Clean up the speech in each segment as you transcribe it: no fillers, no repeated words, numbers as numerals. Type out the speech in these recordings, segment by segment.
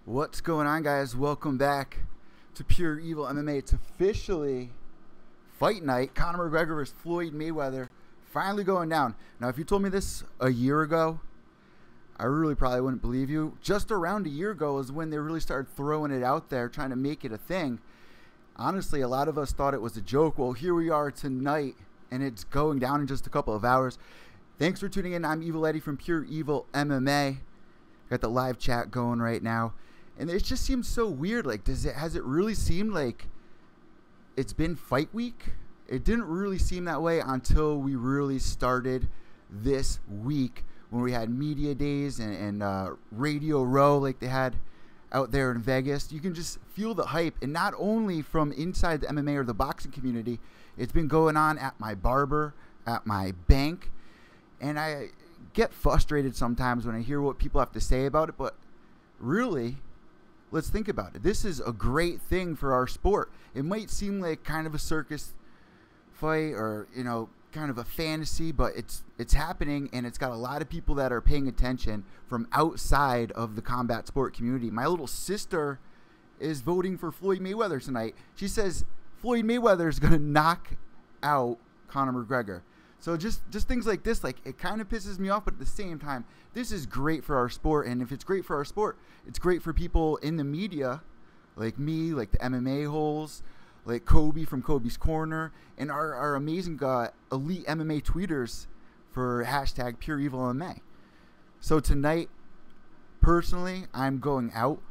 What's going on, guys? Welcome back to Pure Evil MMA. It's officially fight night. Conor McGregor vs. Floyd Mayweather finally going down. Now, if you told me this a year ago, I really probably wouldn't believe you. Just around a year ago is when they really started throwing it out there, trying to make it a thing. Honestly, a lot of us thought it was a joke. Well, here we are tonight, and it's going down in just a couple of hours. Thanks for tuning in. I'm Evil Eddie from Pure Evil MMA. Got the live chat going right now. And it just seems so weird. Like, has it really seemed like it's been fight week? It didn't really seem that way until we really started this week when we had media days and Radio Row like they had out there in Vegas. You can just feel the hype. And not only from inside the MMA or the boxing community, it's been going on at my barber, at my bank. And I get frustrated sometimes when I hear what people have to say about it. But really, let's think about it. This is a great thing for our sport. It might seem like kind of a circus fight or, you know, kind of a fantasy, but it's happening, and it's got a lot of people that are paying attention from outside of the combat sport community. My little sister is voting for Floyd Mayweather tonight. She says Floyd Mayweather is going to knock out Conor McGregor. So just things like this, like, it kind of pisses me off, but at the same time, this is great for our sport. And if it's great for our sport, it's great for people in the media, like me, like the MMA holes, like Kobe from Kobe's Corner, and our amazing elite MMA tweeters for hashtag Pure Evil MMA. So tonight, personally, I'm going out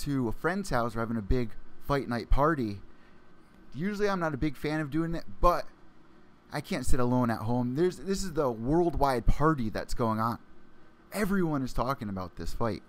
to a friend's house. We're having a big fight night party. Usually I'm not a big fan of doing it, but I can't sit alone at home. This is the worldwide party that's going on. Everyone is talking about this fight.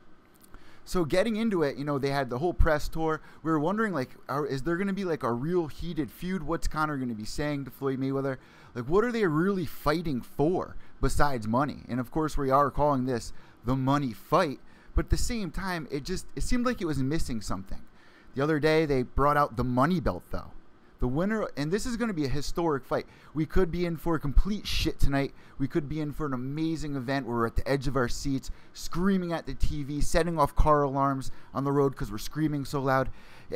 So getting into it, you know, they had the whole press tour. We were wondering, like, is there going to be like a real heated feud? What's Conor going to be saying to Floyd Mayweather? Like, what are they really fighting for besides money? And of course, we are calling this the money fight. But at the same time, it seemed like it was missing something. The other day, they brought out the money belt, though. The winner, and this is going to be a historic fight. We could be in for complete shit tonight. We could be in for an amazing event where we're at the edge of our seats, screaming at the TV, setting off car alarms on the road because we're screaming so loud.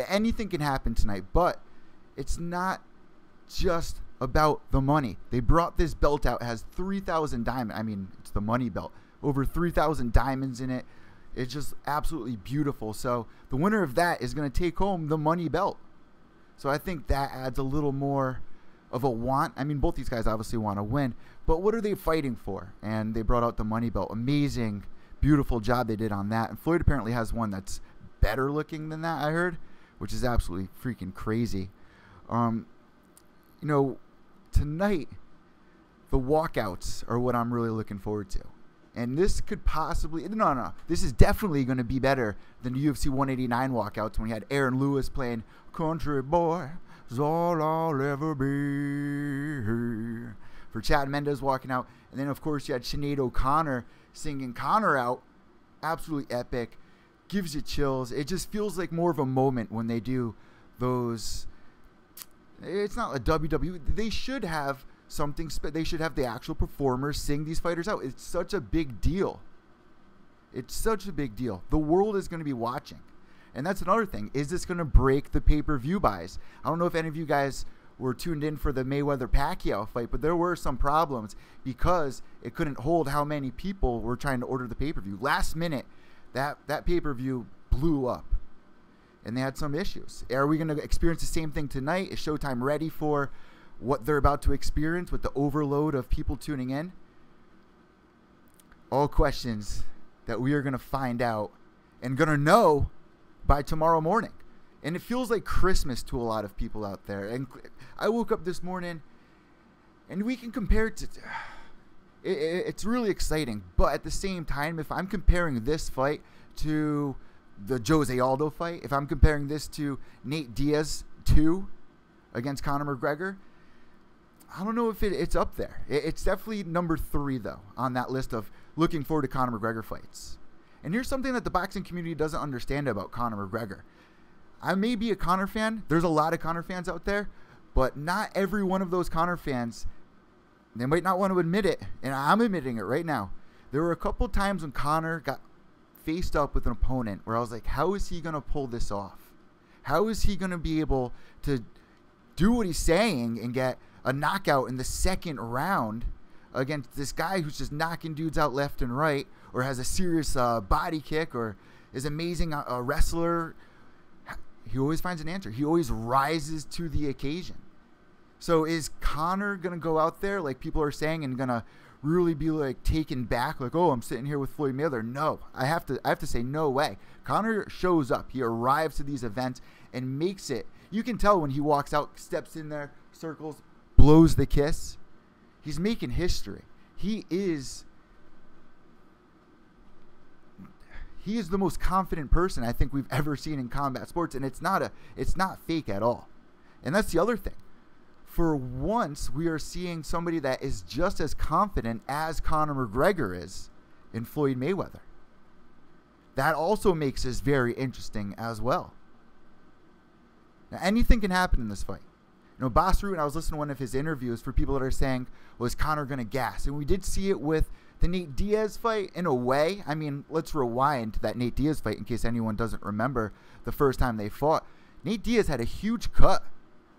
Anything can happen tonight, but it's not just about the money. They brought this belt out. It has 3,000 diamonds. I mean, it's the money belt. Over 3,000 diamonds in it. It's just absolutely beautiful. So the winner of that is going to take home the money belt. So I think that adds a little more of a want. I mean, both these guys obviously want to win, but what are they fighting for? And they brought out the money belt. Amazing, beautiful job they did on that. And Floyd apparently has one that's better looking than that, I heard, which is absolutely freaking crazy. You know, tonight, the walkouts are what I'm really looking forward to. And this could possibly, no, this is definitely going to be better than the UFC 189 walkouts when we had Aaron Lewis playing Country Boy is all I'll ever be. For Chad Mendes walking out. And then, of course, you had Sinead O'Connor singing Conor out. Absolutely epic. Gives you chills. It just feels like more of a moment when they do those. It's not a WWE. They should have something. They should have the actual performers sing these fighters out. It's such a big deal. It's such a big deal. The world is going to be watching. And that's another thing. Is this going to break the pay-per-view buys? I don't know if any of you guys were tuned in for the Mayweather-Pacquiao fight, but there were some problems because it couldn't hold how many people were trying to order the pay-per-view. Last minute, that pay-per-view blew up, and they had some issues. Are we going to experience the same thing tonight? Is Showtime ready for what they're about to experience with the overload of people tuning in? All questions that we are going to find out and going to know by tomorrow morning. And it feels like Christmas to a lot of people out there. And I woke up this morning, and we can compare it to... It's really exciting. But at the same time, if I'm comparing this fight to the Jose Aldo fight, if I'm comparing this to Nate Diaz 2 against Conor McGregor, I don't know if it's up there. It's definitely number 3, though, on that list of looking forward to Conor McGregor fights. And here's something that the boxing community doesn't understand about Conor McGregor. I may be a Conor fan. There's a lot of Conor fans out there. But not every one of those Conor fans, they might not want to admit it. And I'm admitting it right now. There were a couple times when Conor got faced up with an opponent where I was like, how is he going to pull this off? How is he going to be able to do what he's saying and get a knockout in the second round against this guy who's just knocking dudes out left and right, or has a serious body kick, or is amazing wrestler? He always finds an answer. He always rises to the occasion. So is Conor going to go out there like people are saying and going to really be like taken back, like, oh, I'm sitting here with Floyd Mayweather? No, I have to say no way. Conor shows up. He arrives to these events and makes it. You can tell when he walks out, steps in there, circles, blows the kiss. He's making history. He is the most confident person I think we've ever seen in combat sports, and it's not fake at all. And that's the other thing. For once, we are seeing somebody that is just as confident as Conor McGregor is in Floyd Mayweather. That also makes this very interesting as well. Now, anything can happen in this fight. You know, Boss Rutan, I was listening to one of his interviews for people that are saying, well, is Conor going to gas? And we did see it with the Nate Diaz fight in a way. I mean, let's rewind to that Nate Diaz fight in case anyone doesn't remember the first time they fought. Nate Diaz had a huge cut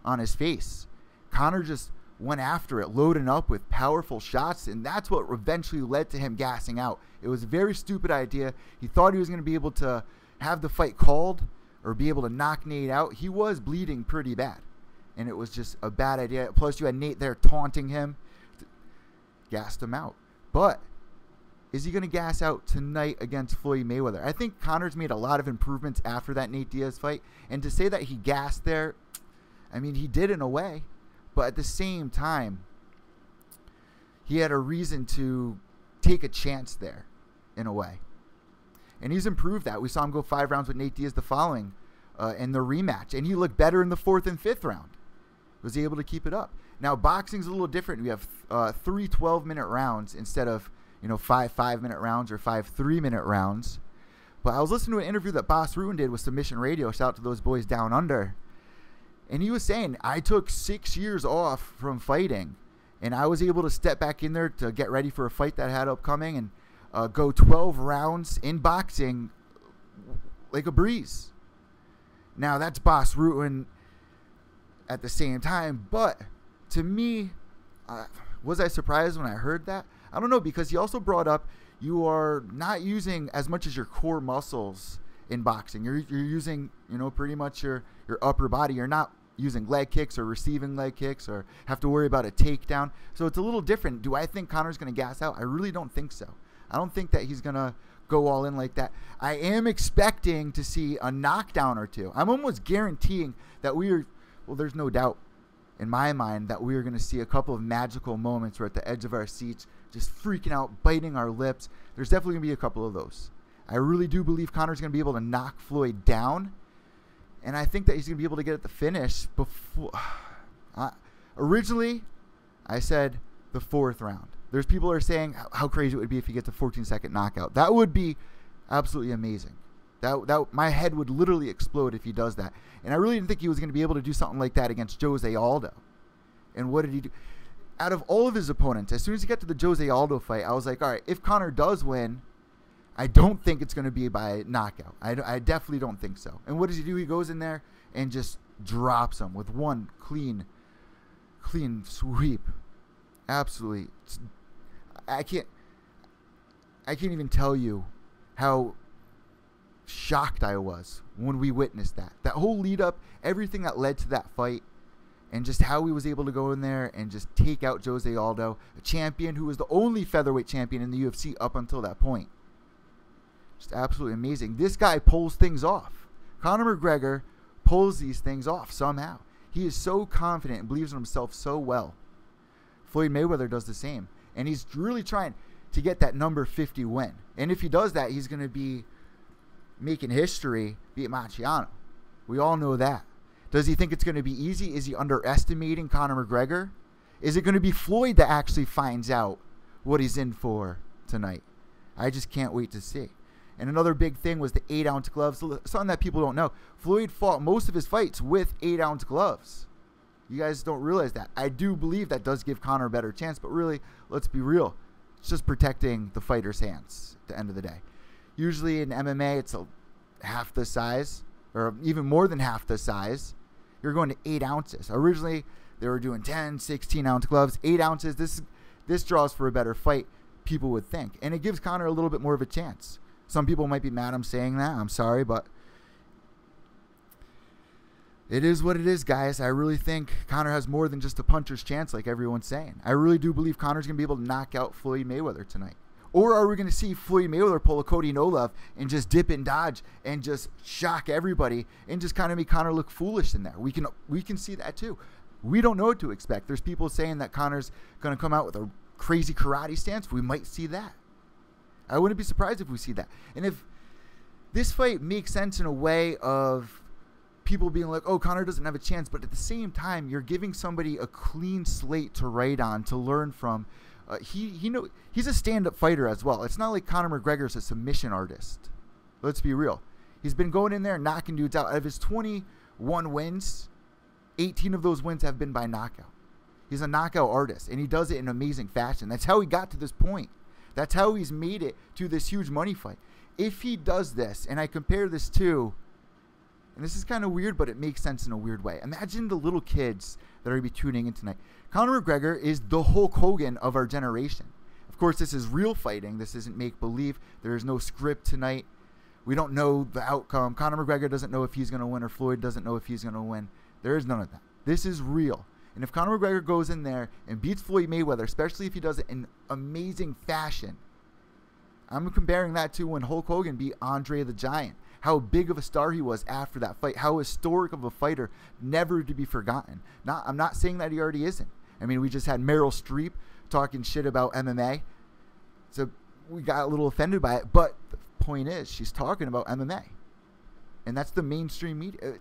on his face. Conor just went after it, loading up with powerful shots, and that's what eventually led to him gassing out. It was a very stupid idea. He thought he was going to be able to have the fight called or be able to knock Nate out. He was bleeding pretty bad, and it was just a bad idea. Plus, you had Nate there taunting him, gassed him out. But is he going to gas out tonight against Floyd Mayweather? I think Conor's made a lot of improvements after that Nate Diaz fight, and to say that he gassed there, I mean, he did in a way. But at the same time, he had a reason to take a chance there, in a way. And he's improved that. We saw him go 5 rounds with Nate Diaz the following in the rematch. And he looked better in the 4th and 5th round. Was able to keep it up. Now, boxing's a little different. We have 3 12-minute rounds instead of 5 5-minute rounds or 5 3-minute rounds. But I was listening to an interview that Boss Rutan did with Submission Radio. Shout out to those boys down under. And he was saying, I took 6 years off from fighting, and I was able to step back in there to get ready for a fight that I had upcoming and go 12 rounds in boxing like a breeze. Now, that's Boss Rutan at the same time, but to me, was I surprised when I heard that? I don't know, because he also brought up you are not using as much as your core muscles in boxing. You're using, pretty much your upper body. You're not using leg kicks or receiving leg kicks or have to worry about a takedown. So it's a little different. Do I think Conor's going to gas out? I really don't think so. I don't think that he's going to go all in like that. I am expecting to see a knockdown or two. I'm almost guaranteeing that there's no doubt in my mind that we are going to see a couple of magical moments. We're at the edge of our seats, just freaking out, biting our lips. There's definitely going to be a couple of those. I really do believe Conor's going to be able to knock Floyd down. And I think that he's going to be able to get at the finish before. Originally, I said the 4th round. There's people who are saying how crazy it would be if he gets a 14-second knockout. That would be absolutely amazing. That my head would literally explode if he does that. And I really didn't think he was going to be able to do something like that against Jose Aldo. And what did he do? Out of all of his opponents, as soon as he got to the Jose Aldo fight, I was like, all right, if Conor does win, I don't think it's going to be by knockout. I definitely don't think so. And what does he do? He goes in there and just drops him with one clean sweep. Absolutely. I can't even tell you how shocked I was when we witnessed that. That whole lead up, everything that led to that fight, and just how he was able to go in there and just take out Jose Aldo, a champion who was the only featherweight champion in the UFC up until that point. Just absolutely amazing. This guy pulls things off. Conor McGregor pulls these things off somehow. He is so confident and believes in himself so well. Floyd Mayweather does the same. And he's really trying to get that number 50 win. And if he does that, he's going to be making history, beat Marciano. We all know that. Does he think it's going to be easy? Is he underestimating Conor McGregor? Is it going to be Floyd that actually finds out what he's in for tonight? I just can't wait to see. And another big thing was the 8-ounce gloves. Something that people don't know. Floyd fought most of his fights with 8-ounce gloves. You guys don't realize that. I do believe that does give Conor a better chance, but really, let's be real. It's just protecting the fighter's hands at the end of the day. Usually in MMA, it's half the size, or even more than half the size. You're going to 8 ounces. Originally, they were doing 10, 16-ounce gloves. 8 ounces, this draws for a better fight, people would think. And it gives Conor a little bit more of a chance. Some people might be mad I'm saying that. I'm sorry, but it is what it is, guys. I really think Conor has more than just a puncher's chance like everyone's saying. I really do believe Conor's going to be able to knock out Floyd Mayweather tonight. Or are we going to see Floyd Mayweather pull a Cody No-Love and just dip and dodge and just shock everybody and just kind of make Conor look foolish in there? We can see that too. We don't know what to expect. There's people saying that Conor's going to come out with a crazy karate stance. We might see that. I wouldn't be surprised if we see that. And if this fight makes sense in a way of people being like, oh, Conor doesn't have a chance, but at the same time, you're giving somebody a clean slate to write on, to learn from. He's a stand-up fighter as well. It's not like Conor McGregor's a submission artist. Let's be real. He's been going in there and knocking dudes out. Out of his 21 wins, 18 of those wins have been by knockout. He's a knockout artist, and he does it in amazing fashion. That's how he got to this point. That's how he's made it to this huge money fight. If he does this, and I compare this to, and this is kind of weird, but it makes sense in a weird way. Imagine the little kids that are going to be tuning in tonight. Conor McGregor is the Hulk Hogan of our generation. Of course, this is real fighting. This isn't make-believe. There is no script tonight. We don't know the outcome. Conor McGregor doesn't know if he's going to win, or Floyd doesn't know if he's going to win. There is none of that. This is real. And if Conor McGregor goes in there and beats Floyd Mayweather, especially if he does it in amazing fashion, I'm comparing that to when Hulk Hogan beat Andre the Giant. How big of a star he was after that fight. How historic of a fighter, never to be forgotten. I'm not saying that he already isn't. I mean, we just had Meryl Streep talking shit about MMA. So we got a little offended by it. But the point is, she's talking about MMA. And that's the mainstream media.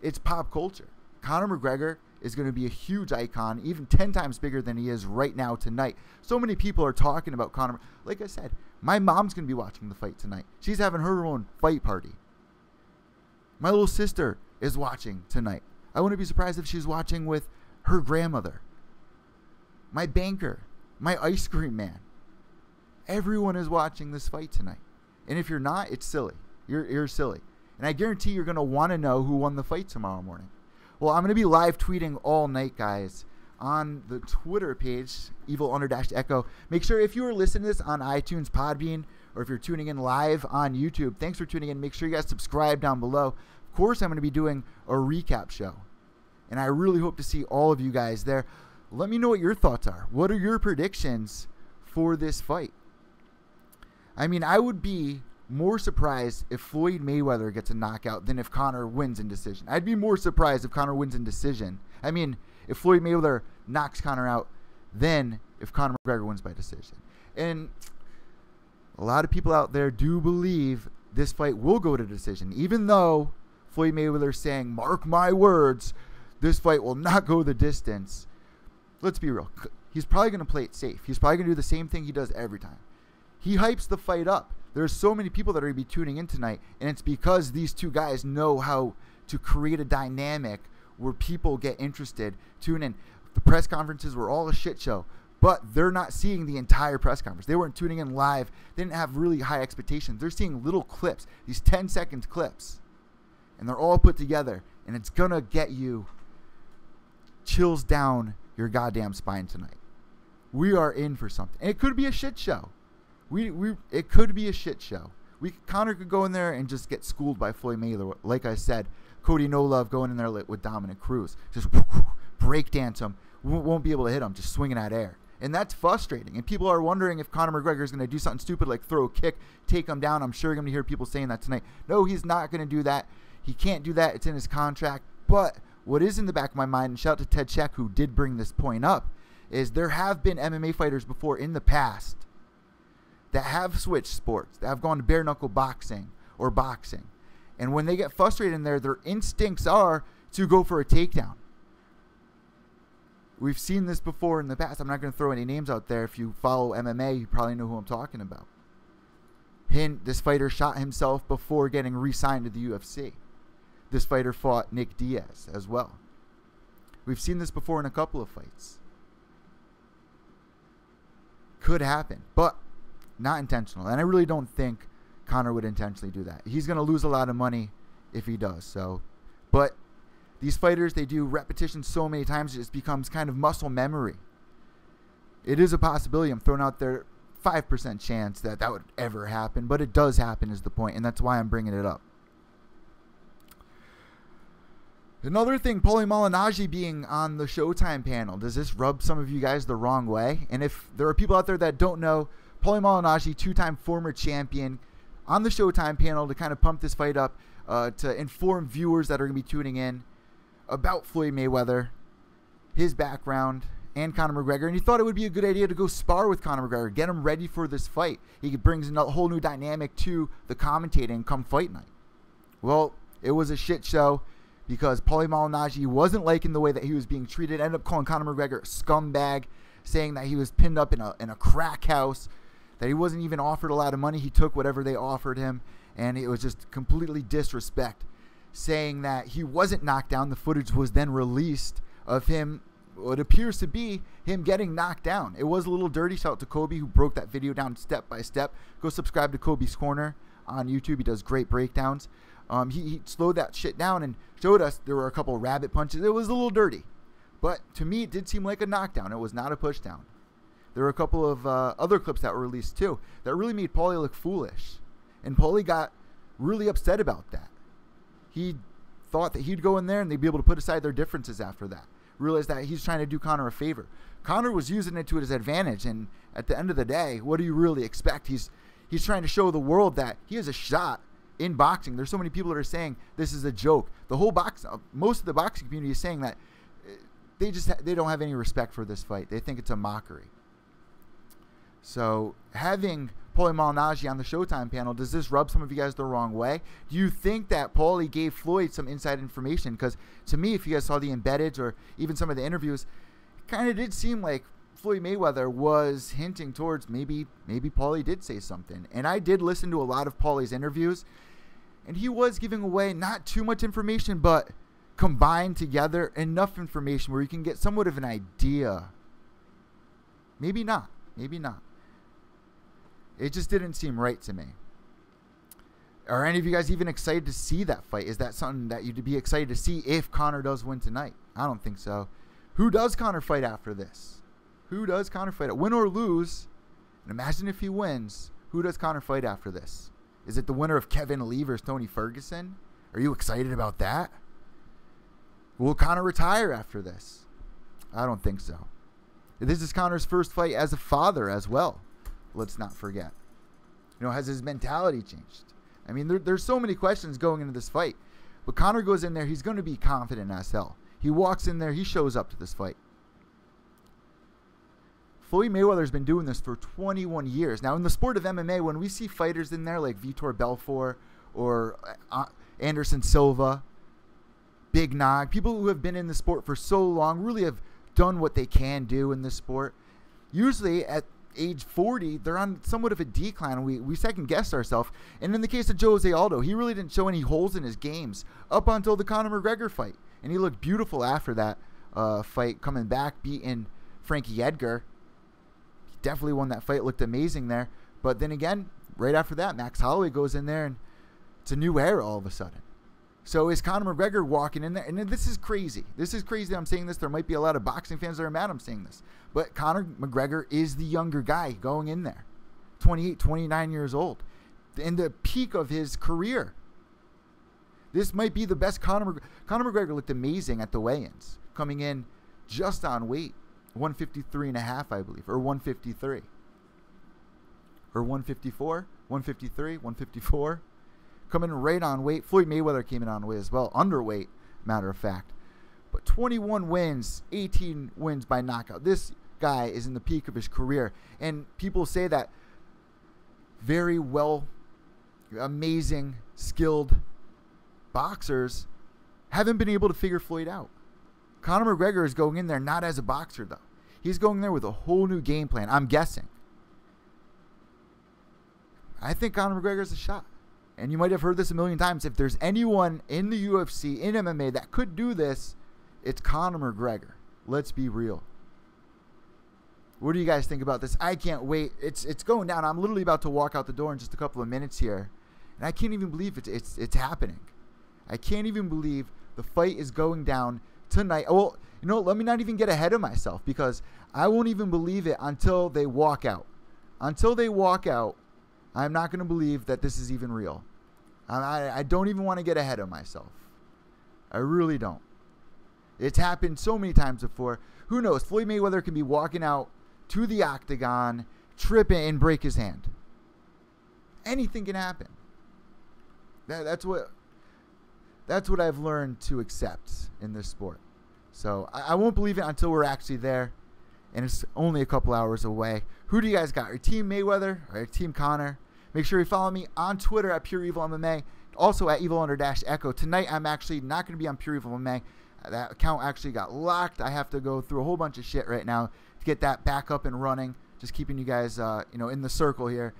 It's pop culture. Conor McGregor is going to be a huge icon, even 10 times bigger than he is right now tonight. So many people are talking about Conor. Like I said, my mom's going to be watching the fight tonight. She's having her own fight party. My little sister is watching tonight. I wouldn't be surprised if she's watching with her grandmother. My banker, my ice cream man. Everyone is watching this fight tonight. And if you're not, it's silly. You're silly. And I guarantee you're going to want to know who won the fight tomorrow morning. Well, I'm going to be live tweeting all night, guys, on the Twitter page, evil_echo. Make sure if you are listening to this on iTunes, Podbean, or if you're tuning in live on YouTube, thanks for tuning in. Make sure you guys subscribe down below. Of course, I'm going to be doing a recap show, and I really hope to see all of you guys there. Let me know what your thoughts are. What are your predictions for this fight? I mean, I would be more surprised if Floyd Mayweather gets a knockout than if Conor wins in decision. I'd be more surprised if Conor wins in decision. I mean, if Floyd Mayweather knocks Conor out than if Conor McGregor wins by decision. And a lot of people out there do believe this fight will go to decision, even though Floyd Mayweather is saying, mark my words, this fight will not go the distance. Let's be real. He's probably going to play it safe. He's probably going to do the same thing he does every time. He hypes the fight up. There's so many people that are going to be tuning in tonight, and it's because these two guys know how to create a dynamic where people get interested, tune in. The press conferences were all a shit show, but they're not seeing the entire press conference. They weren't tuning in live. They didn't have really high expectations. They're seeing little clips, these 10-second clips, and they're all put together, and it's going to get you chills down your goddamn spine tonight. We are in for something. And it could be a shit show. It could be a shit show. Conor could go in there and just get schooled by Floyd Mayweather. Like I said, Cody No-Love going in there with Dominic Cruz. Just break dance him. Won't be able to hit him. Just swinging at air. And that's frustrating. And people are wondering if Conor McGregor is going to do something stupid like throw a kick, take him down. I'm sure you're going to hear people saying that tonight. No, he's not going to do that. He can't do that. It's in his contract. But what is in the back of my mind, and shout out to Ted Sheck, who did bring this point up, is there have been MMA fighters before in the past that have switched sports, that have gone to bare knuckle boxing or boxing. And when they get frustrated in there, their instincts are to go for a takedown. We've seen this before in the past. I'm not going to throw any names out there. If you follow MMA, you probably know who I'm talking about. This fighter shot himself before getting re-signed to the UFC. This fighter fought Nick Diaz as well. We've seen this before in a couple of fights. Could happen, but not intentional. And I really don't think Conor would intentionally do that. He's going to lose a lot of money if he does. So, but these fighters, they do repetition so many times, it just becomes kind of muscle memory. It is a possibility. I'm throwing out there 5% chance that that would ever happen, but it does happen is the point, and that's why I'm bringing it up. Another thing, Paulie Malignaggi being on the Showtime panel. Does this rub some of you guys the wrong way? And if there are people out there that don't know, Paulie Malignaggi, two-time former champion, on the Showtime panel to kind of pump this fight up, to inform viewers that are going to be tuning in about Floyd Mayweather, his background, and Conor McGregor. And he thought it would be a good idea to go spar with Conor McGregor, get him ready for this fight. He brings a whole new dynamic to the commentating come fight night. Well, it was a shit show because Paulie Malignaggi wasn't liking the way that he was being treated. Ended up calling Conor McGregor a scumbag, saying that he was pinned up in a crack house, that he wasn't even offered a lot of money. He took whatever they offered him, and it was just completely disrespect, saying that he wasn't knocked down. The footage was then released of him, what appears to be him getting knocked down. It was a little dirty. Shout out to Kobe, who broke that video down step by step. Go subscribe to Kobe's Corner on YouTube. He does great breakdowns. He slowed that shit down and showed us there were a couple of rabbit punches. It was a little dirty, but to me it did seem like a knockdown. It was not a push down. There were a couple of other clips that were released too that really made Paulie look foolish, and Paulie got really upset about that. He thought that he'd go in there and they'd be able to put aside their differences after that. Realized that he's trying to do Conor a favor. Conor was using it to his advantage, and at the end of the day, what do you really expect? He's trying to show the world that he has a shot in boxing. There's so many people that are saying this is a joke. The whole most of the boxing community is saying that they don't have any respect for this fight. They think it's a mockery. So having Paulie Malignaggi on the Showtime panel, does this rub some of you guys the wrong way? Do you think that Paulie gave Floyd some inside information? Because to me, if you guys saw the embeddeds or even some of the interviews, it kind of did seem like Floyd Mayweather was hinting towards maybe Paulie did say something. And I did listen to a lot of Paulie's interviews, and he was giving away not too much information, but combined together enough information where you can get somewhat of an idea. Maybe not. Maybe not. It just didn't seem right to me. Are any of you guys even excited to see that fight? Is that something that you'd be excited to see if Conor does win tonight? I don't think so. Who does Conor fight after this? Who does Conor fight? Win or lose, and imagine if he wins, who does Conor fight after this? Is it the winner of Kevin Lee versus Tony Ferguson? Are you excited about that? Will Conor retire after this? I don't think so. This is Conor's first fight as a father as well. Let's not forget. Has his mentality changed? I mean, there's so many questions going into this fight. But Conor goes in there, he's going to be confident as hell. He walks in there, he shows up to this fight. Floyd Mayweather's been doing this for 21 years. Now, in the sport of MMA, when we see fighters in there like Vitor Belfort or Anderson Silva, Big Nog, people who have been in the sport for so long, really have done what they can do in this sport. Usually at age 40, they're on somewhat of a decline. We second guess ourselves. And in the case of Jose Aldo, he really didn't show any holes in his games up until the Conor McGregor fight. And he looked beautiful after that fight, coming back, beating Frankie Edgar. He definitely won that fight, looked amazing there. But then again, right after that, Max Holloway goes in there, and it's a new era all of a sudden. So is Conor McGregor walking in there? And this is crazy. This is crazy that I'm saying this. There might be a lot of boxing fans that are mad I'm saying this. But Conor McGregor is the younger guy going in there. 28, 29 years old. In the peak of his career. This might be the best Conor McGregor looked amazing at the weigh-ins. Coming in just on weight. 153.5, I believe. Or 153. Or 154. 153. 154. Coming right on weight. Floyd Mayweather came in on weight as well. Underweight, matter of fact. But 21 wins, 18 wins by knockout. This guy is in the peak of his career. And people say that very well, amazing, skilled boxers haven't been able to figure Floyd out. Conor McGregor is going in there not as a boxer, though. He's going there with a whole new game plan, I'm guessing. I think Conor McGregor is a shot. And you might have heard this a million times. If there's anyone in the UFC, in MMA, that could do this, it's Conor McGregor. Let's be real. What do you guys think about this? I can't wait. It's going down. I'm literally about to walk out the door in just a couple of minutes here, and I can't even believe it's happening. I can't even believe the fight is going down tonight. Well, you know, let me not even get ahead of myself, because I won't even believe it until they walk out. Until they walk out, I'm not going to believe that this is even real. I don't even want to get ahead of myself. I really don't. It's happened so many times before. Who knows? Floyd Mayweather can be walking out to the octagon, trip and break his hand. Anything can happen. That's what I've learned to accept in this sport. So I won't believe it until we're actually there, and it's only a couple hours away. Who do you guys got? Are you Team Mayweather or Team Conor? Make sure you follow me on Twitter at Pure Evil MMA, also at Evil_Echo. Tonight I'm actually not going to be on Pure Evil MMA. That account actually got locked. I have to go through a whole bunch of shit right now to get that back up and running. Just keeping you guys, in the circle here.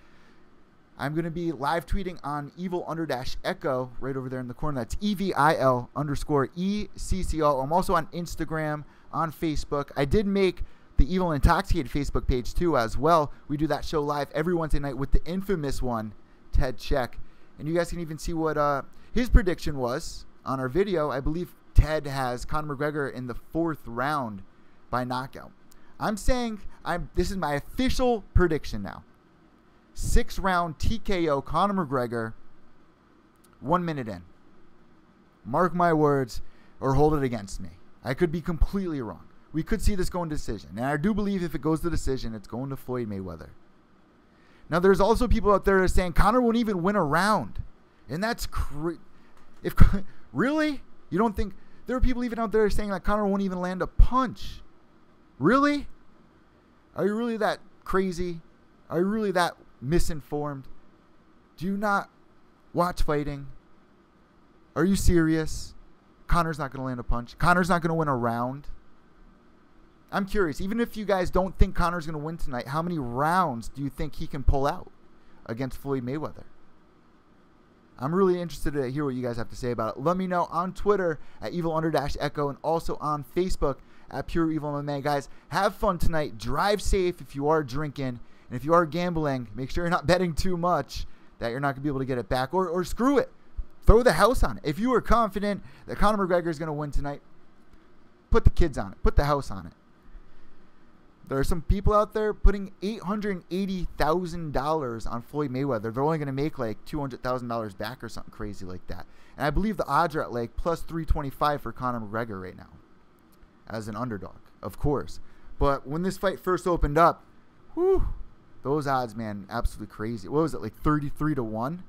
I'm going to be live tweeting on Evil_Echo right over there in the corner. That's EVIL_ECCO. I'm also on Instagram, on Facebook. I did make the Evil Intoxicated Facebook page too as well. We do that show live every Wednesday night with the infamous one, Ted Check. And you guys can even see what his prediction was on our video. I believe Ted has Conor McGregor in the 4th round by knockout. I'm saying this is my official prediction now. 6-round TKO Conor McGregor, 1 minute in. Mark my words or hold it against me. I could be completely wrong. We could see this going to decision. And I do believe if it goes to decision, it's going to Floyd Mayweather. Now, there's also people out there that are saying Conor won't even win a round. And that's really? You don't think? There are people even out there saying that Conor won't even land a punch. Really? Are you really that crazy? Are you really that misinformed? Do you not watch fighting? Are you serious? Conor's not going to land a punch. Conor's not going to win a round. I'm curious. Even if you guys don't think Conor's going to win tonight, how many rounds do you think he can pull out against Floyd Mayweather? I'm really interested to hear what you guys have to say about it. Let me know on Twitter at Evil_Echo and also on Facebook at Pure Evil MMA. Guys, have fun tonight. Drive safe if you are drinking. And if you are gambling, make sure you're not betting too much that you're not going to be able to get it back. Or screw it. Throw the house on it. If you are confident that Conor McGregor is going to win tonight, put the kids on it. Put the house on it. There are some people out there putting $880,000 on Floyd Mayweather. They're only going to make like $200,000 back or something crazy like that. And I believe the odds are at like plus 325 for Conor McGregor right now as an underdog, of course. But when this fight first opened up, whew, those odds, man, absolutely crazy. What was it, like 33-1?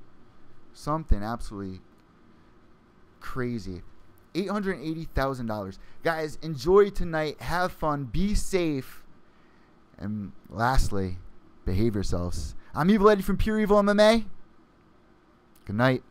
Something absolutely crazy. $880,000. Guys, enjoy tonight. Have fun. Be safe. And lastly, behave yourselves. I'm Evil Eddie from Pure Evil MMA. Good night.